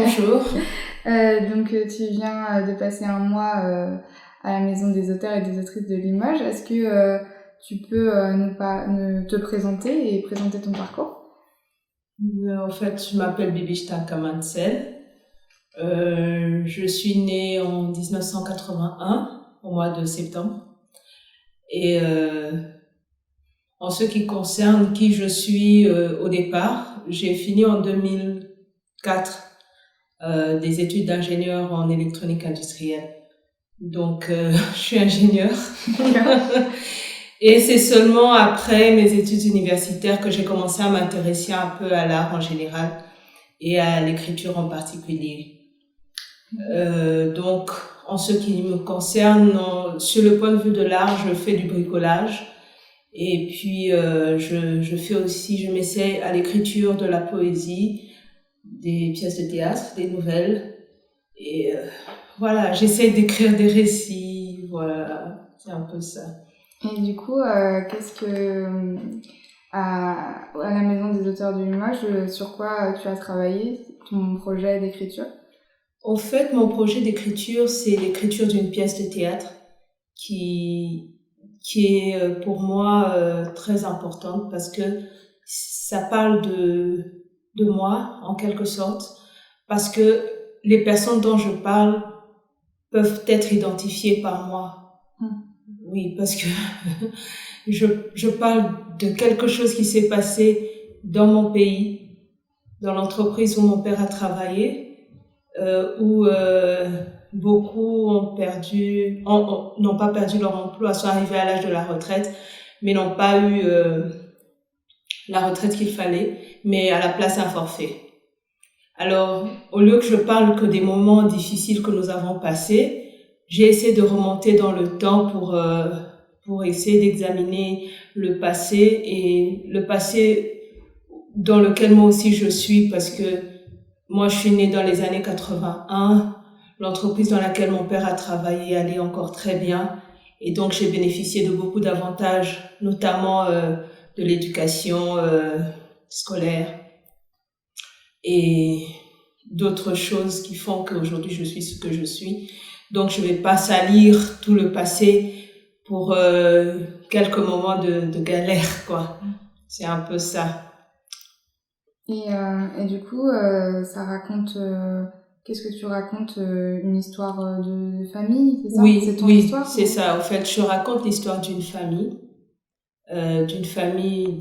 Bonjour. Tu viens de passer un mois à la Maison des auteurs et des autrices de Limoges. Est-ce que tu peux te présenter et présenter ton parcours? En fait, je m'appelle Bibishta Kamansel. Je suis née en 1981, au mois de septembre. Et en ce qui concerne qui je suis au départ, j'ai fini en 2004 des études d'ingénieur en électronique industrielle. Donc, je suis ingénieure. Et c'est seulement après mes études universitaires que j'ai commencé à m'intéresser un peu à l'art en général et à l'écriture en particulier. Donc, en ce qui me concerne, sur le point de vue de l'art, je fais du bricolage. Et puis, je m'essaie à l'écriture de la poésie, des pièces de théâtre, des nouvelles. Et voilà, j'essaie d'écrire des récits. Voilà, c'est un peu ça. Et du coup, qu'est-ce que à la Maison des auteurs de Limoges, sur quoi tu as travaillé, ton projet d'écriture? En fait, mon projet d'écriture, c'est l'écriture d'une pièce de théâtre qui est pour moi très importante parce que ça parle de moi en quelque sorte, parce que les personnes dont je parle peuvent être identifiées par moi. Oui, parce que je parle de quelque chose qui s'est passé dans mon pays, dans l'entreprise où mon père a travaillé, où beaucoup n'ont pas perdu leur emploi, sont arrivés à l'âge de la retraite, mais n'ont pas eu la retraite qu'il fallait, mais à la place un forfait. Alors, au lieu que je parle que des moments difficiles que nous avons passés, j'ai essayé de remonter dans le temps pour essayer d'examiner le passé, et le passé dans lequel moi aussi je suis, parce que moi, je suis née dans les années 81. L'entreprise dans laquelle mon père a travaillé allait encore très bien. Et donc, j'ai bénéficié de beaucoup d'avantages, notamment de l'éducation scolaire et d'autres choses qui font qu'aujourd'hui, je suis ce que je suis. Donc, je vais pas salir tout le passé pour quelques moments de galère, quoi. C'est un peu ça. Et du coup, ça raconte... qu'est-ce que tu racontes? Une histoire de famille, c'est ça? Oui, C'est ton oui, histoire? c'est ça. En fait, je raconte l'histoire d'une famille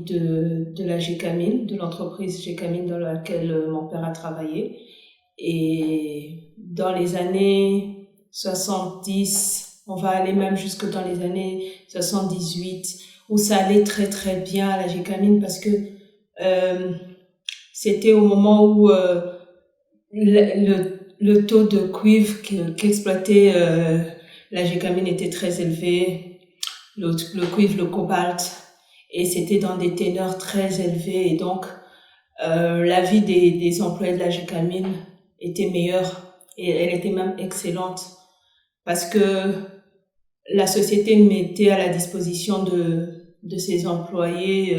de la Gécamine, de l'entreprise Gécamine dans laquelle mon père a travaillé. Et dans les années 70, on va aller même jusque dans les années 78, où ça allait très très bien à la Gécamine, parce que c'était au moment où le taux de cuivre qu'exploitait la Gécamine était très élevé, le cuivre, le cobalt, et c'était dans des teneurs très élevées, et donc la vie des employés de la Gécamine était meilleure, et elle était même excellente, parce que la société mettait à la disposition de ses employés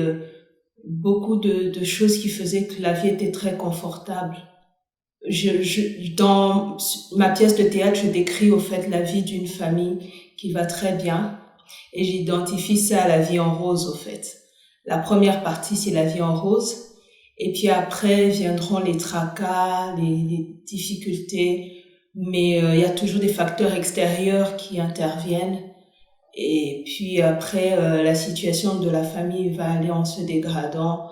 beaucoup de choses qui faisaient que la vie était très confortable. Dans ma pièce de théâtre, je décris au fait la vie d'une famille qui va très bien, et j'identifie ça à la vie en rose au fait. La première partie, c'est la vie en rose, et puis après viendront les tracas, les difficultés, mais il y a toujours des facteurs extérieurs qui interviennent, et puis après la situation de la famille va aller en se dégradant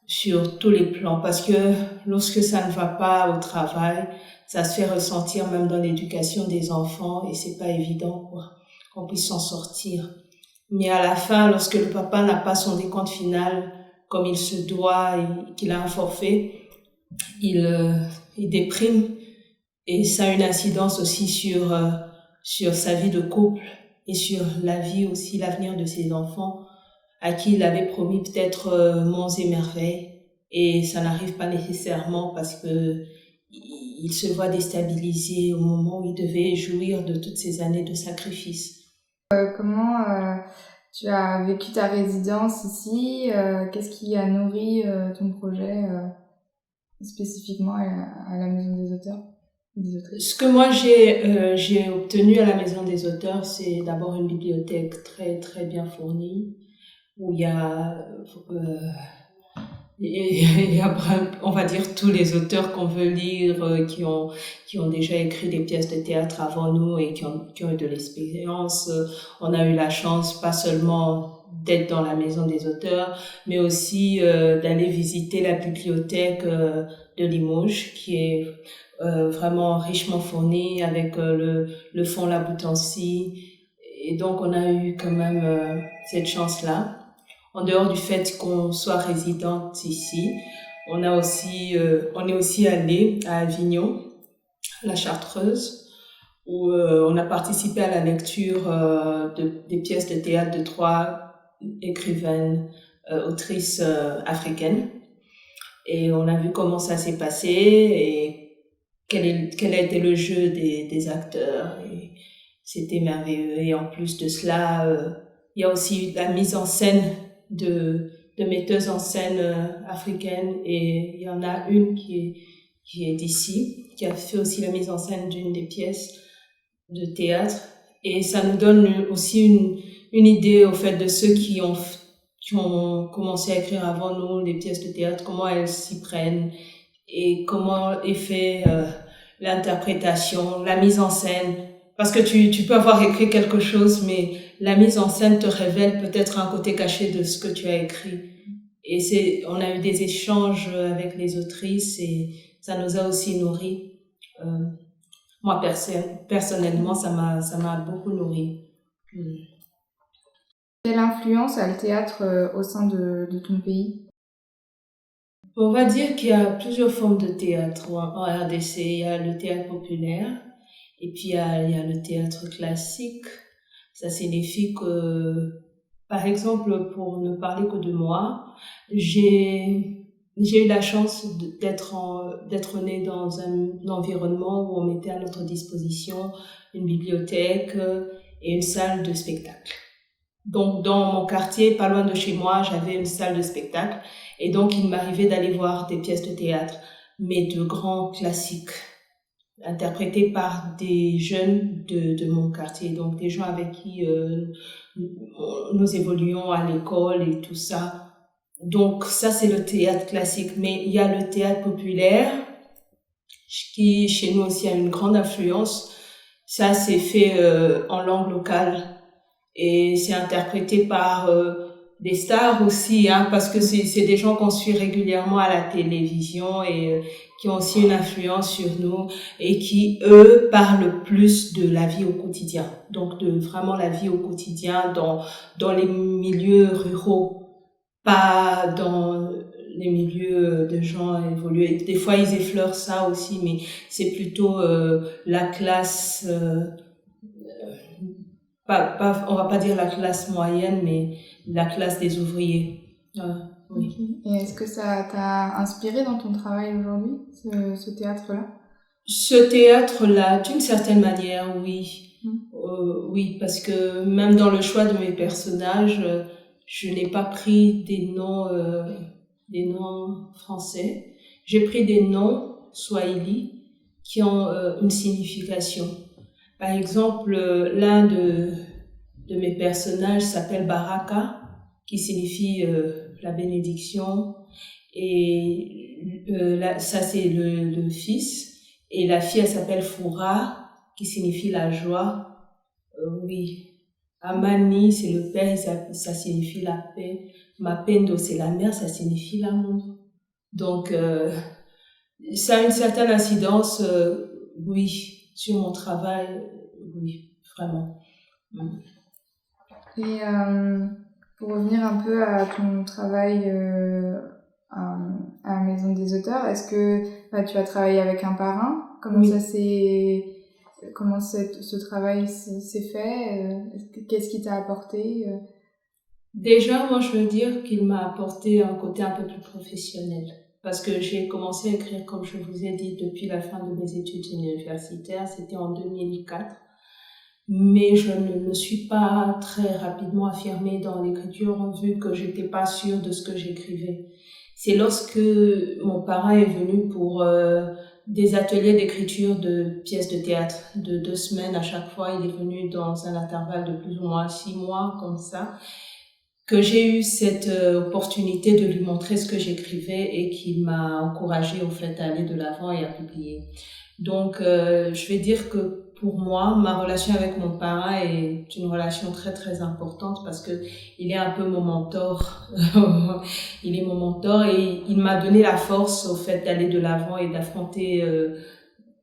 sur tous les plans, parce que lorsque ça ne va pas au travail, ça se fait ressentir même dans l'éducation des enfants, et c'est pas évident quoi, qu'on puisse s'en sortir. Mais à la fin, lorsque le papa n'a pas son décompte final comme il se doit et qu'il a un forfait, il déprime, et ça a une incidence aussi sur sa vie de couple et sur la vie aussi, l'avenir de ses enfants, à qui il avait promis peut-être monts et merveilles, et ça n'arrive pas nécessairement parce que il se voit déstabilisé au moment où il devait jouir de toutes ces années de sacrifice. Comment tu as vécu ta résidence ici? Qu'est-ce qui a nourri ton projet? spécifiquement à la Maison des auteurs, des autrices? Ce que moi j'ai obtenu à la Maison des auteurs, c'est d'abord une bibliothèque très très bien fournie, où il y a on va dire tous les auteurs qu'on veut lire, qui ont déjà écrit des pièces de théâtre avant nous et qui ont eu de l'expérience. On a eu la chance pas seulement d'être dans la Maison des auteurs, mais aussi d'aller visiter la bibliothèque de Limoges, qui est vraiment richement fournie avec le fonds La Boutancy. Et donc on a eu quand même cette chance-là. En dehors du fait qu'on soit résidente ici, on est aussi allé à Avignon, la Chartreuse, où on a participé à la lecture des pièces de théâtre de 3 écrivaines, autrices africaines. Et on a vu comment ça s'est passé et quel a été le jeu des acteurs. Et c'était merveilleux. Et en plus de cela, il y a aussi la mise en scène de metteuses en scène africaines, et il y en a une qui est d'ici, qui a fait aussi la mise en scène d'une des pièces de théâtre, et ça nous donne aussi une idée au fait de ceux qui ont commencé à écrire avant nous les pièces de théâtre, comment elles s'y prennent et comment est fait l'interprétation, la mise en scène. Parce que tu peux avoir écrit quelque chose, mais la mise en scène te révèle peut-être un côté caché de ce que tu as écrit. Et on a eu des échanges avec les autrices et ça nous a aussi nourris. Moi, personnellement, ça m'a beaucoup nourri. Quelle influence a le théâtre au sein de ton pays? On va dire qu'il y a plusieurs formes de théâtre en RDC. Il y a le théâtre populaire et puis il y a le théâtre classique. Ça signifie que, par exemple, pour ne parler que de moi, j'ai eu la chance d'être née dans un environnement où on mettait à notre disposition une bibliothèque et une salle de spectacle. Donc, dans mon quartier, pas loin de chez moi, j'avais une salle de spectacle. Et donc, il m'arrivait d'aller voir des pièces de théâtre, mais de grands classiques, interprétés par des jeunes de mon quartier. Donc, des gens avec qui nous évoluons à l'école et tout ça. Donc, ça, c'est le théâtre classique. Mais il y a le théâtre populaire, qui, chez nous aussi, a une grande influence. Ça, c'est fait en langue locale. Et c'est interprété par des stars aussi, hein, parce que c'est des gens qu'on suit régulièrement à la télévision et qui ont aussi une influence sur nous et qui, eux, parlent plus de la vie au quotidien. Donc, de vraiment la vie au quotidien dans les milieux ruraux, pas dans les milieux de gens évolués. Des fois, ils effleurent ça aussi, mais c'est plutôt la classe... on va pas dire la classe moyenne, mais la classe des ouvriers. Oui. Okay. Et est-ce que ça t'a inspiré dans ton travail aujourd'hui, ce théâtre-là? Ce théâtre-là, d'une certaine manière, oui. Oui, parce que même dans le choix de mes personnages, je n'ai pas pris des noms français. J'ai pris des noms swahili qui ont une signification. Par exemple, l'un de mes personnages s'appelle Baraka, qui signifie la bénédiction. Et ça, c'est le fils. Et la fille, elle s'appelle Foura, qui signifie la joie. Oui. Amani, c'est le père, ça signifie la paix. Mapendo, c'est la mère, ça signifie l'amour. Donc, ça a une certaine incidence, oui, sur mon travail, oui, vraiment. Et pour revenir un peu à ton travail à la Maison des auteurs, est-ce que tu as travaillé avec un parrain? Comment Oui. comment ce travail s'est fait? Qu'est-ce qui t'a apporté? Déjà, moi, je veux dire qu'il m'a apporté un côté un peu plus professionnel. Parce que j'ai commencé à écrire, comme je vous ai dit, depuis la fin de mes études universitaires. C'était en 2004. Mais je ne me suis pas très rapidement affirmée dans l'écriture, vu que j'étais pas sûre de ce que j'écrivais. c'est lorsque mon parrain est venu pour des ateliers d'écriture de pièces de théâtre de 2 semaines à chaque fois. Il est venu dans un intervalle de plus ou moins 6 mois, comme ça, que j'ai eu cette opportunité de lui montrer ce que j'écrivais et qu'il m'a encouragée au fait à aller de l'avant et à publier. Donc, je vais dire que pour moi, ma relation avec mon parrain est une relation très très importante parce que il est un peu mon mentor. Il est mon mentor et il m'a donné la force au fait d'aller de l'avant et d'affronter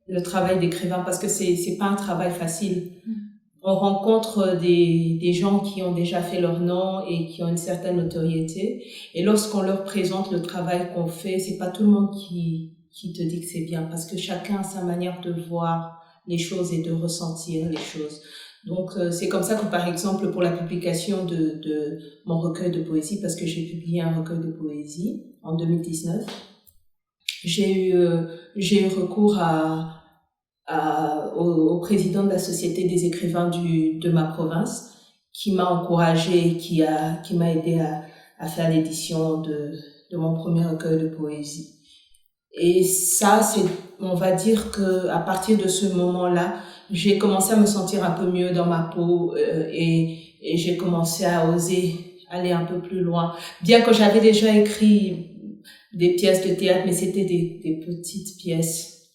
le travail d'écrivain parce que c'est pas un travail facile. On rencontre des gens qui ont déjà fait leur nom et qui ont une certaine notoriété. Et lorsqu'on leur présente le travail qu'on fait, c'est pas tout le monde qui te dit que c'est bien parce que chacun a sa manière de voir les choses et de ressentir les choses. Donc, c'est comme ça que, par exemple, pour la publication de mon recueil de poésie, parce que j'ai publié un recueil de poésie en 2019, j'ai eu recours au président de la Société des écrivains de ma province, qui m'a encouragée, qui m'a aidé à faire l'édition de mon premier recueil de poésie. Et ça, on va dire que à partir de ce moment-là, j'ai commencé à me sentir un peu mieux dans ma peau et j'ai commencé à oser aller un peu plus loin. Bien que j'avais déjà écrit des pièces de théâtre, mais c'était des petites pièces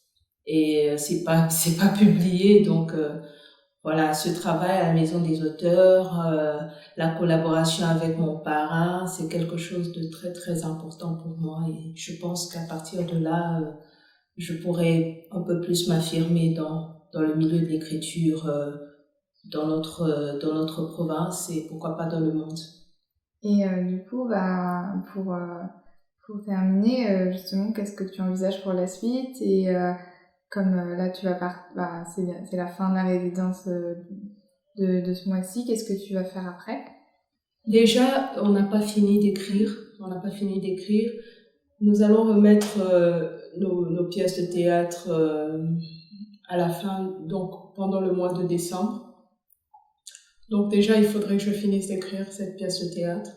et c'est pas publié. Donc voilà, ce travail à la Maison des auteurs, la collaboration avec mon parrain, c'est quelque chose de très très important pour moi et je pense qu'à partir de là, je pourrais un peu plus m'affirmer dans le milieu de l'écriture dans notre province et pourquoi pas dans le monde. Et du coup, pour terminer, justement, qu'est-ce que tu envisages pour la suite et comme là tu vas c'est la fin de la résidence de ce mois-ci, qu'est-ce que tu vas faire après? Déjà, on n'a pas fini d'écrire. Nous allons remettre nos pièces de théâtre à la fin, donc pendant le mois de décembre. Donc déjà, il faudrait que je finisse d'écrire cette pièce de théâtre.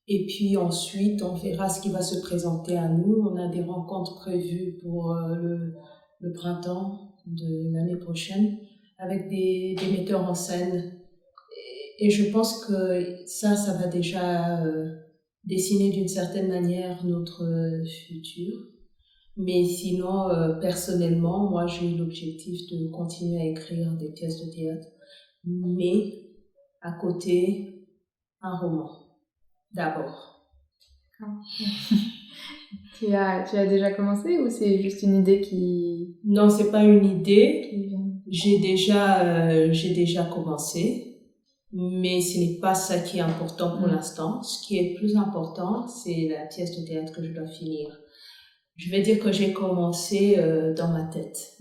Et puis ensuite, on verra ce qui va se présenter à nous. On a des rencontres prévues pour le printemps de l'année prochaine avec des metteurs en scène. Et je pense que ça va déjà dessiner d'une certaine manière notre futur. Mais sinon, personnellement, moi, j'ai l'objectif de continuer à écrire des pièces de théâtre, mais à côté, un roman. D'abord. Tu as déjà commencé ou c'est juste une idée qui... Non, c'est pas une idée. J'ai déjà commencé, mais ce n'est pas ça qui est important pour l'instant. Ce qui est plus important, c'est la pièce de théâtre que je dois finir. Je vais dire que j'ai commencé dans ma tête.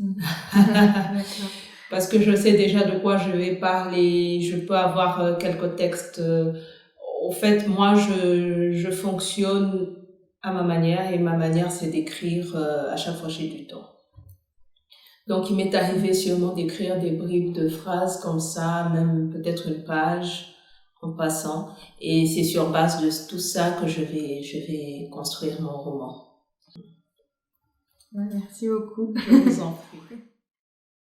Parce que je sais déjà de quoi je vais parler, je peux avoir quelques textes. Au fait, moi, je fonctionne à ma manière et ma manière, c'est d'écrire à chaque fois que j'ai du temps. Donc, il m'est arrivé sûrement d'écrire des bribes de phrases comme ça, même peut-être une page en passant. Et c'est sur base de tout ça que je vais construire mon roman. Merci beaucoup. Je vous en prie.